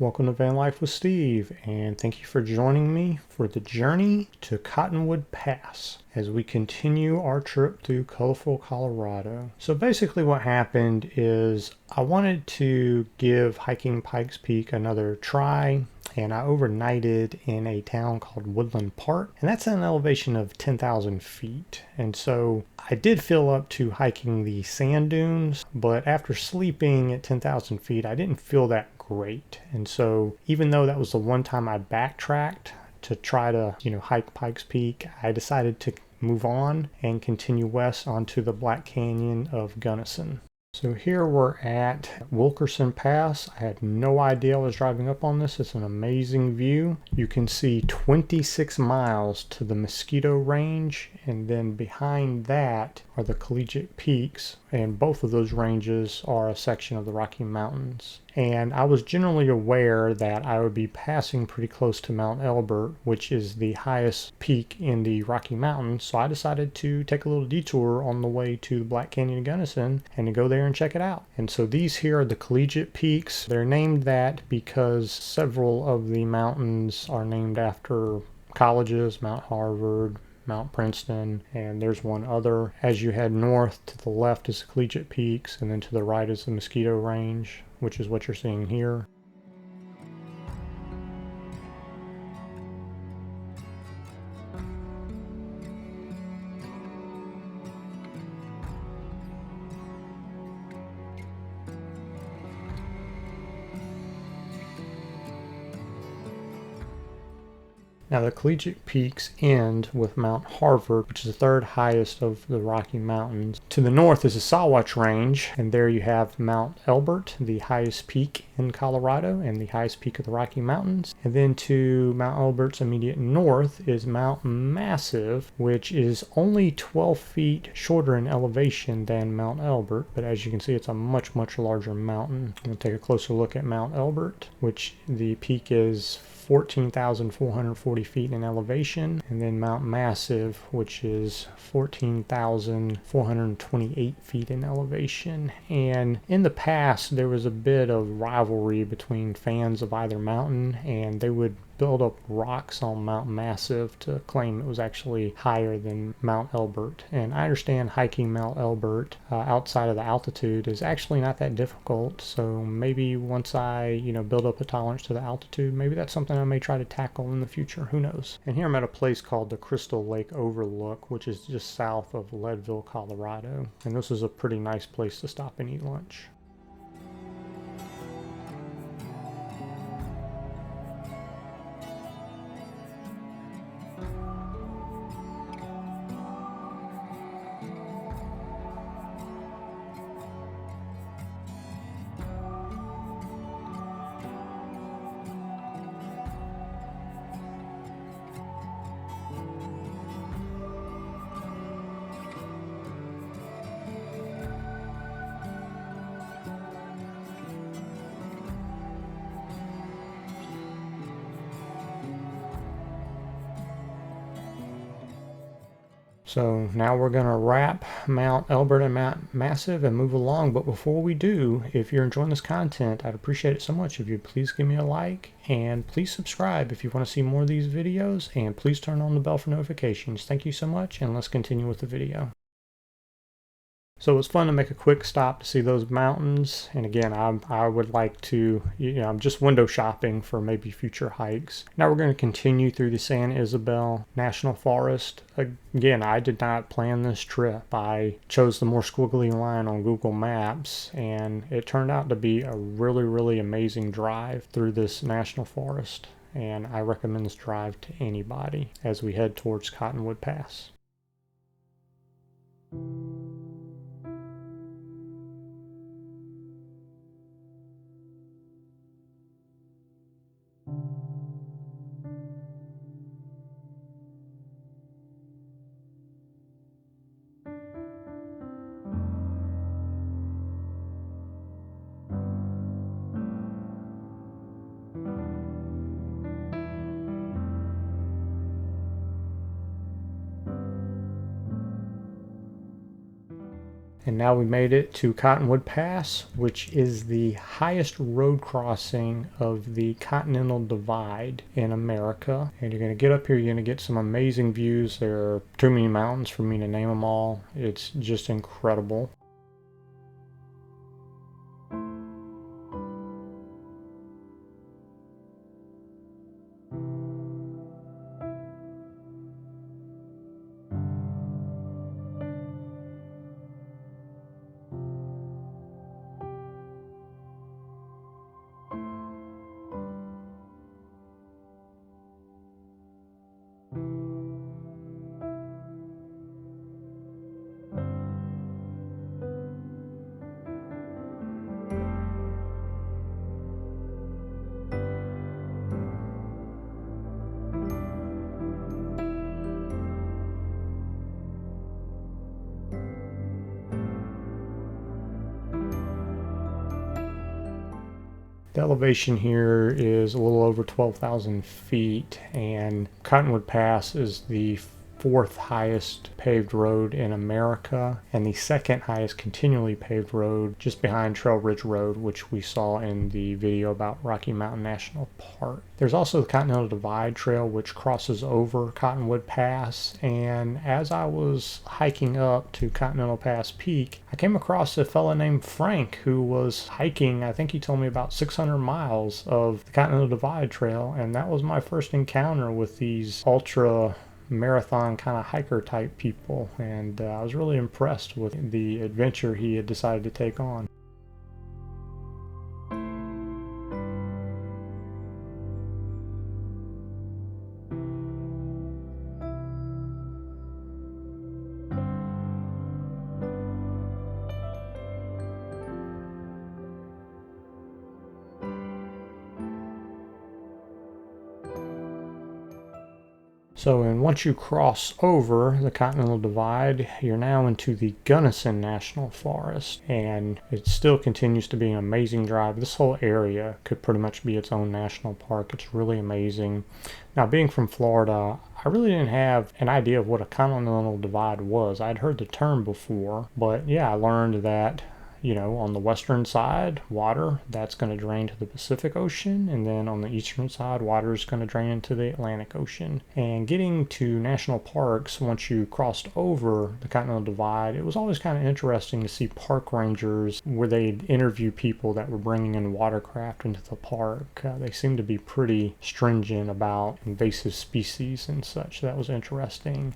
Welcome to Van Life with Steve, and thank you for joining me for the journey to Cottonwood Pass as we continue our trip through colorful Colorado. So basically what happened is I wanted to give hiking Pikes Peak another try, and I overnighted in a town called Woodland Park, and that's at an elevation of 10,000 feet. And so I did feel up to hiking the sand dunes, but after sleeping at 10,000 feet, I didn't feel that great. And so even though that was the one time I backtracked to try to, hike Pikes Peak, I decided to move on and continue west onto the Black Canyon of Gunnison. So here we're at Wilkerson Pass. I had no idea I was driving up on this. It's an amazing view. You can see 26 miles to the Mosquito Range, and then behind that are the Collegiate Peaks, and both of those ranges are a section of the Rocky Mountains. And I was generally aware that I would be passing pretty close to Mount Elbert, which is the highest peak in the Rocky Mountains, so I decided to take a little detour on the way to the Black Canyon of Gunnison and to go there and check it out. And so these here are the Collegiate Peaks. They're named that because several of the mountains are named after colleges: Mount Harvard, Mount Princeton, and there's one other. As you head north, to the left is the Collegiate Peaks, and then to the right is the Mosquito Range, which is what you're seeing here. Now the Collegiate Peaks end with Mount Harvard, which is the third highest of the Rocky Mountains. To the north is the Sawatch Range, and there you have Mount Elbert, the highest peak in Colorado and the highest peak of the Rocky Mountains. And then to Mount Elbert's immediate north is Mt Massive, which is only 12 feet shorter in elevation than Mount Elbert, but as you can see, it's a much, much larger mountain. I'm going to take a closer look at Mount Elbert, which the peak is 14,440 feet in elevation, and then Mount Massive, which is 14,428 feet in elevation. And in the past, there was a bit of rivalry between fans of either mountain, and they would build up rocks on Mount Massive to claim it was actually higher than Mount Elbert. And I understand hiking Mount Elbert outside of the altitude is actually not that difficult, so maybe once I build up a tolerance to the altitude, maybe that's something I may try to tackle in the future. Who knows? And here I'm at a place called the Crystal Lake Overlook, which is just south of Leadville, Colorado, and this is a pretty nice place to stop and eat lunch. So now we're going to wrap Mount Elbert and Mt Massive and move along. But before we do, if you're enjoying this content, I'd appreciate it so much if you'd please give me a like, and please subscribe if you want to see more of these videos, and please turn on the bell for notifications. Thank you so much, and let's continue with the video. So it was fun to make a quick stop to see those mountains. And again, I would like to, I'm just window shopping for maybe future hikes. Now we're going to continue through the San Isabel National Forest. Again, I did not plan this trip. I chose the more squiggly line on Google Maps, and it turned out to be a really, really amazing drive through this national forest. And I recommend this drive to anybody as we head towards Cottonwood Pass. And now we made it to Cottonwood Pass, which is the highest road crossing of the Continental Divide in America. And you're going to get up here, you're going to get some amazing views. There are too many mountains for me to name them all. It's just incredible. The elevation here is a little over 12,000 feet, and Cottonwood Pass is the fourth highest paved road in America and the second highest continually paved road just behind Trail Ridge Road, which we saw in the video about Rocky Mountain National Park. There's also the Continental Divide Trail, which crosses over Cottonwood Pass, and as I was hiking up to Continental Pass Peak, I came across a fella named Frank who was hiking, I think he told me about 600 miles of the Continental Divide Trail, and that was my first encounter with these ultra marathon kind of hiker type people, and I was really impressed with the adventure he had decided to take on. And once you cross over the Continental Divide, you're now into the Gunnison National Forest, and it still continues to be an amazing drive. This whole area could pretty much be its own national park. It's really amazing. Now, being from Florida, I really didn't have an idea of what a Continental Divide was. I'd heard the term before, but yeah, I learned that on the western side, water, that's going to drain to the Pacific Ocean, and then on the eastern side, water is going to drain into the Atlantic Ocean. And getting to national parks, once you crossed over the Continental Divide, it was always kind of interesting to see park rangers where they'd interview people that were bringing in watercraft into the park. They seemed to be pretty stringent about invasive species and such. That was interesting.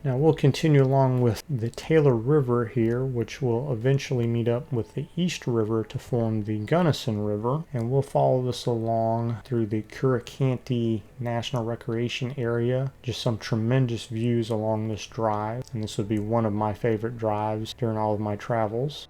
Now we'll continue along with the Taylor River here, which will eventually meet up with the East River to form the Gunnison River, and we'll follow this along through the Curacanty National Recreation Area. Just some tremendous views along this drive, and this would be one of my favorite drives during all of my travels.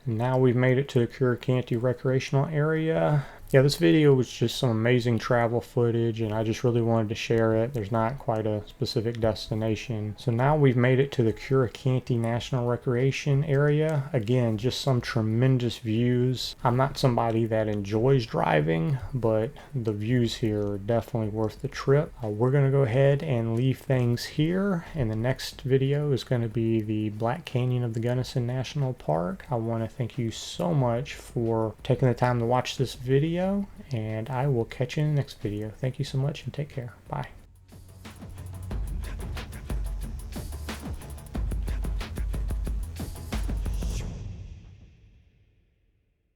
Now we've made it to the Curacanty Recreational Area. Yeah, this video was just some amazing travel footage, and I just really wanted to share it. There's not quite a specific destination. So now we've made it to the Curacanty National Recreation Area. Again, just some tremendous views. I'm not somebody that enjoys driving, but the views here are definitely worth the trip. We're going to go ahead and leave things here, and the next video is going to be the Black Canyon of the Gunnison National Park. I want to thank you so much for taking the time to watch this video. video, and I will catch you in the next video. Thank you so much and take care. Bye.